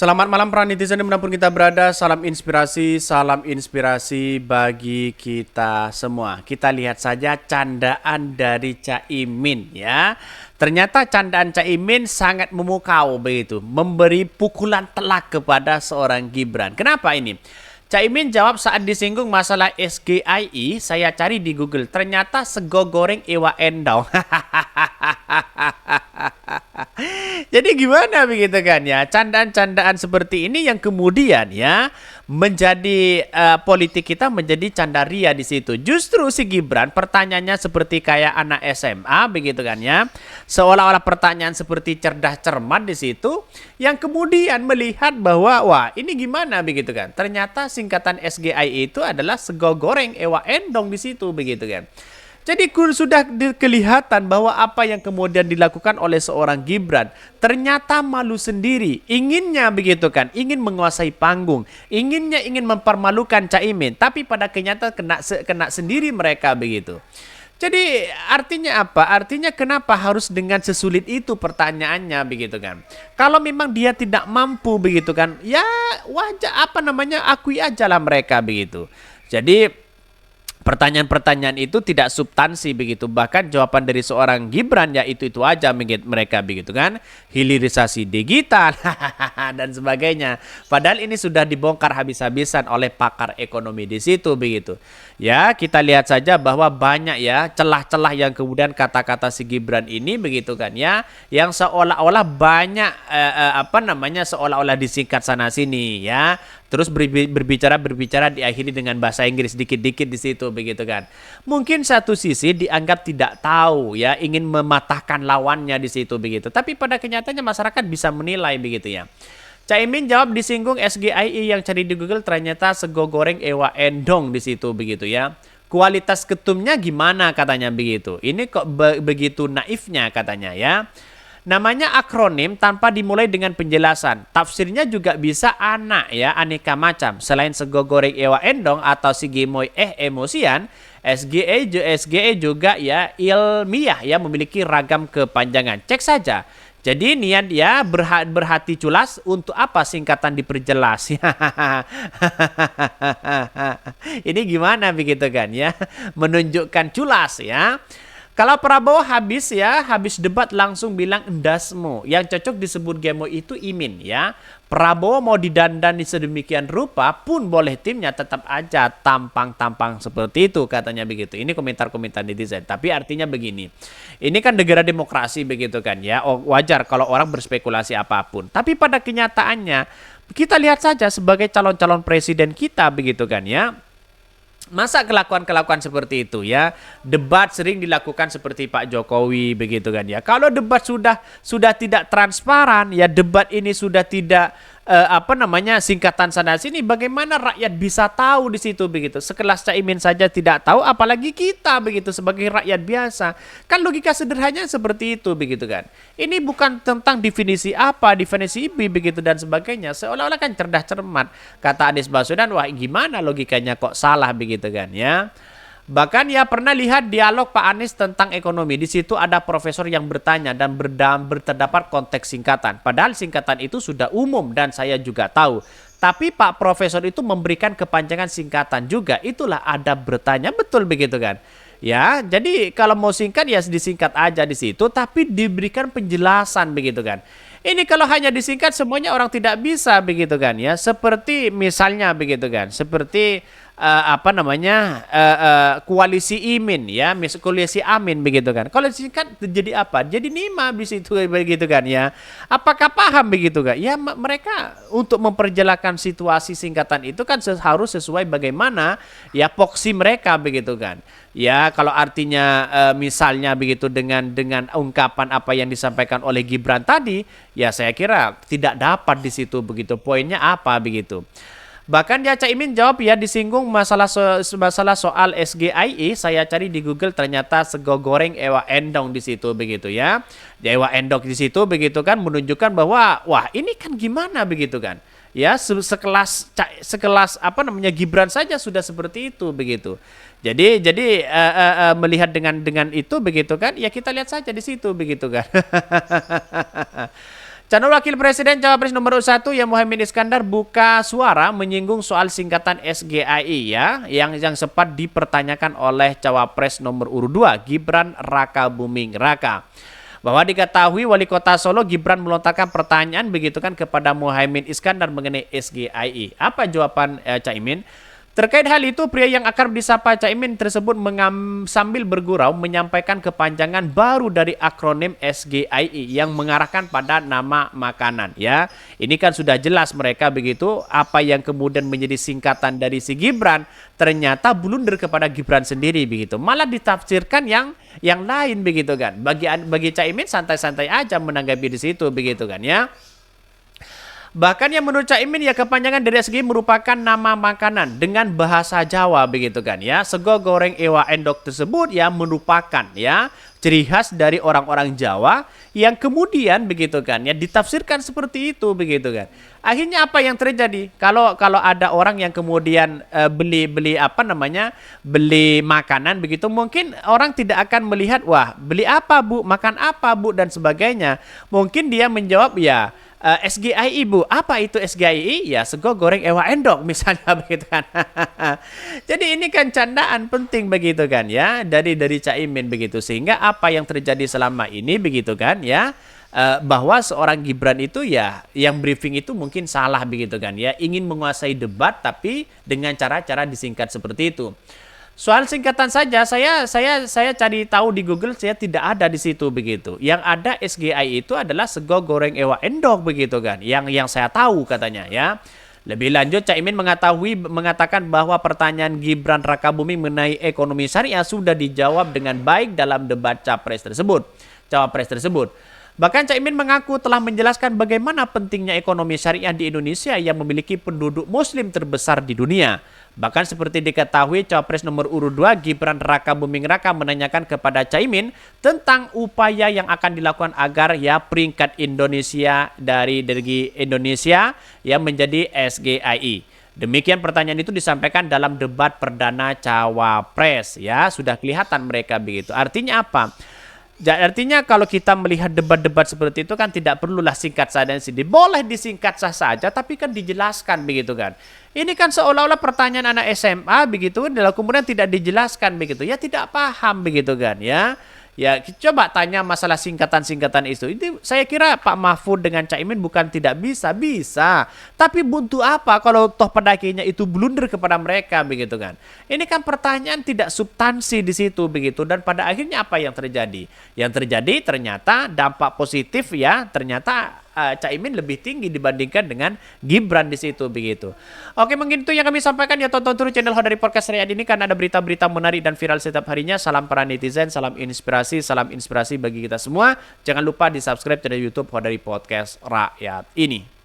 Selamat malam para netizen dimanapun kita berada. Salam inspirasi bagi kita semua. Kita lihat saja candaan dari Caimin ya. Ternyata candaan Caimin sangat memukau begitu, memberi pukulan telak kepada seorang Gibran. Kenapa ini? Caimin jawab saat disinggung masalah SGII, saya cari di Google. Ternyata sego goreng Ewa Endong. Jadi gimana begitu kan ya? Candaan-candaan seperti ini yang kemudian ya menjadi politik kita menjadi candaria di situ. Justru si Gibran pertanyaannya seperti kayak anak SMA begitu kan ya. Seolah-olah pertanyaan seperti cerdas cermat di situ yang kemudian melihat bahwa wah, ini gimana begitu kan. Ternyata singkatan SGI itu adalah sego goreng Ewa Endong di situ begitu kan. Jadi sudah kelihatan bahwa apa yang kemudian dilakukan oleh seorang Gibran ternyata malu sendiri. Inginnya begitu kan, ingin menguasai panggung, ingin mempermalukan Caimin, tapi pada kenyataan kena sendiri mereka begitu. Jadi artinya apa? Artinya kenapa harus dengan sesulit itu pertanyaannya begitu kan? Kalau memang dia tidak mampu begitu kan, ya wajar akui aja lah mereka begitu. Jadi pertanyaan-pertanyaan itu tidak substansi begitu. Bahkan jawaban dari seorang Gibran ya itu aja mereka begitu kan. Hilirisasi digital dan sebagainya. Padahal ini sudah dibongkar habis-habisan oleh pakar ekonomi di situ begitu. Ya, kita lihat saja bahwa banyak ya celah-celah yang kemudian kata-kata si Gibran ini begitu kan ya, yang seolah-olah banyak seolah-olah disingkat sana sini ya. Terus berbicara diakhiri dengan bahasa Inggris dikit-dikit di situ begitu kan. Mungkin satu sisi dianggap tidak tahu ya, ingin mematahkan lawannya di situ begitu. Tapi pada kenyataannya masyarakat bisa menilai begitu ya. Caimin jawab disinggung SGII yang cari di Google ternyata sego goreng Ewa Endong di situ begitu ya. Kualitas ketumnya gimana katanya begitu. Ini kok begitu naifnya katanya ya. Namanya akronim tanpa dimulai dengan penjelasan. Tafsirnya juga bisa anak ya, aneka macam. Selain sego goreng Ewa Endong atau si gemoy emosian, SGE juga ya ilmiah ya, memiliki ragam kepanjangan. Cek saja. Jadi niat ya berhati culas, untuk apa singkatan diperjelas? Ini gimana begitu kan ya? Menunjukkan culas ya. Kalau Prabowo habis debat langsung bilang endasmu. Yang cocok disebut gemo itu Imin ya. Prabowo mau didandan di sedemikian rupa pun boleh, timnya tetap aja tampang-tampang seperti itu katanya begitu. Ini komentar-komentar netizen. Tapi artinya begini. Ini kan negara demokrasi begitu kan ya. Oh, wajar kalau orang berspekulasi apapun. Tapi pada kenyataannya kita lihat saja sebagai calon-calon presiden kita begitu kan ya. Masa kelakuan-kelakuan seperti itu ya. Debat sering dilakukan seperti Pak Jokowi begitu kan ya. Kalau debat sudah tidak transparan ya, debat ini sudah tidak singkatan sana sini, bagaimana rakyat bisa tahu di situ begitu. Sekelas Caimin saja tidak tahu, apalagi kita begitu sebagai rakyat biasa. Kan logika sederhananya seperti itu begitu kan. Ini bukan tentang definisi B begitu dan sebagainya. Seolah-olah kan cerdas cermat. Kata Anies Baswedan, wah gimana logikanya kok salah begitu kan ya. Bahkan ya pernah lihat dialog Pak Anies tentang ekonomi. Di situ ada profesor yang bertanya dan terdapat konteks singkatan. Padahal singkatan itu sudah umum dan saya juga tahu. Tapi Pak Profesor itu memberikan kepanjangan singkatan juga. Itulah adab bertanya, betul begitu kan? Ya, jadi kalau mau singkat ya disingkat aja di situ, tapi diberikan penjelasan begitu kan. Ini kalau hanya disingkat semuanya orang tidak bisa begitu kan ya. Seperti misalnya begitu kan. Seperti koalisi Imin ya, koalisi Amin begitu kan. Kalau disingkat jadi apa? Jadi Nima di situ begitu kan ya. Apakah paham begitu kan? Ya mereka untuk memperjelaskan situasi singkatan itu kan harus sesuai bagaimana ya poksi mereka begitu kan. Ya kalau artinya misalnya begitu dengan ungkapan apa yang disampaikan oleh Gibran tadi, ya saya kira tidak dapat di situ begitu. Poinnya apa begitu. Bahkan ya Caimin jawab ya disinggung masalah soal SGII, saya cari di Google ternyata sego goreng Ewa Endong di situ begitu ya. Ewa Endong di situ begitu kan menunjukkan bahwa wah ini kan gimana begitu kan. Ya sekelas Gibran saja sudah seperti itu begitu. Jadi melihat dengan itu begitu kan ya kita lihat saja di situ begitu kan. Calon Wakil Presiden Cawapres nomor 1 yang Muhaimin Iskandar buka suara menyinggung soal singkatan SGAI ya, yang sempat dipertanyakan oleh Cawapres nomor urut 2 Gibran Rakabuming Raka. Bahwa diketahui Wali Kota Solo Gibran melontarkan pertanyaan begitu kan kepada Muhaimin Iskandar mengenai SGAI. Apa jawaban Caimin? Terkait hal itu, pria yang akrab disapa Caimin tersebut sambil bergurau menyampaikan kepanjangan baru dari akronim SGAI yang mengarahkan pada nama makanan ya. Ini kan sudah jelas mereka begitu, apa yang kemudian menjadi singkatan dari si Gibran ternyata blunder kepada Gibran sendiri begitu. Malah ditafsirkan yang lain begitu kan. Bagi Caimin santai-santai aja menanggapi di situ begitu kan ya. Bahkan yang menurut Caimin ya kepanjangan dari SGI merupakan nama makanan dengan bahasa Jawa begitu kan ya. Sego goreng ewa endok tersebut ya merupakan ya ciri khas dari orang-orang Jawa yang kemudian begitu kan ya ditafsirkan seperti itu begitu kan. Akhirnya apa yang terjadi? Kalau ada orang yang kemudian beli beli makanan begitu, mungkin orang tidak akan melihat wah beli apa Bu, makan apa Bu dan sebagainya. Mungkin dia menjawab ya SGI Bu, apa itu SGI? Ya sego goreng ewa endok misalnya begitu kan. Jadi ini kan candaan penting begitu kan ya dari Caimin begitu, sehingga apa yang terjadi selama ini begitu kan ya bahwa seorang Gibran itu ya yang briefing itu mungkin salah begitu kan ya, ingin menguasai debat tapi dengan cara-cara disingkat seperti itu. Soal singkatan saja, saya cari tahu di Google, saya tidak ada di situ begitu. Yang ada SGI itu adalah sego goreng ewa endok begitu kan. Yang saya tahu katanya ya. Lebih lanjut, Caimin mengatakan bahwa pertanyaan Gibran Rakabuming mengenai ekonomi syariah sudah dijawab dengan baik dalam debat cawapres tersebut. Bahkan Caimin mengaku telah menjelaskan bagaimana pentingnya ekonomi syariah di Indonesia yang memiliki penduduk muslim terbesar di dunia. Bahkan seperti diketahui, Cawapres nomor urut 2 Gibran Rakabuming Raka menanyakan kepada Caimin tentang upaya yang akan dilakukan agar ya peringkat Indonesia dari Indonesia yang menjadi SGAI. Demikian pertanyaan itu disampaikan dalam debat perdana Cawapres ya, sudah kelihatan mereka begitu. Artinya apa? Artinya kalau kita melihat debat-debat seperti itu kan tidak perlulah singkat saja, boleh disingkat saja tapi kan dijelaskan begitu kan. Ini kan seolah-olah pertanyaan anak SMA begitu, kemudian tidak dijelaskan begitu. Ya tidak paham begitu kan ya. Ya coba tanya masalah singkatan-singkatan itu. Ini saya kira Pak Mahfud dengan Caimin bukan tidak bisa. Tapi buntu apa kalau toh pada akhirnya itu blunder kepada mereka begitu kan. Ini kan pertanyaan tidak substansi di situ begitu. Dan pada akhirnya apa yang terjadi? Yang terjadi ternyata dampak positif ya, ternyata Caimin lebih tinggi dibandingkan dengan Gibran di situ begitu. Oke, mungkin itu yang kami sampaikan ya. Tonton terus channel Hodari Podcast Riyad ini karena ada berita-berita menarik dan viral setiap harinya. Salam para netizen, salam inspirasi bagi kita semua. Jangan lupa di subscribe channel YouTube Hodari Podcast Rakyat ini.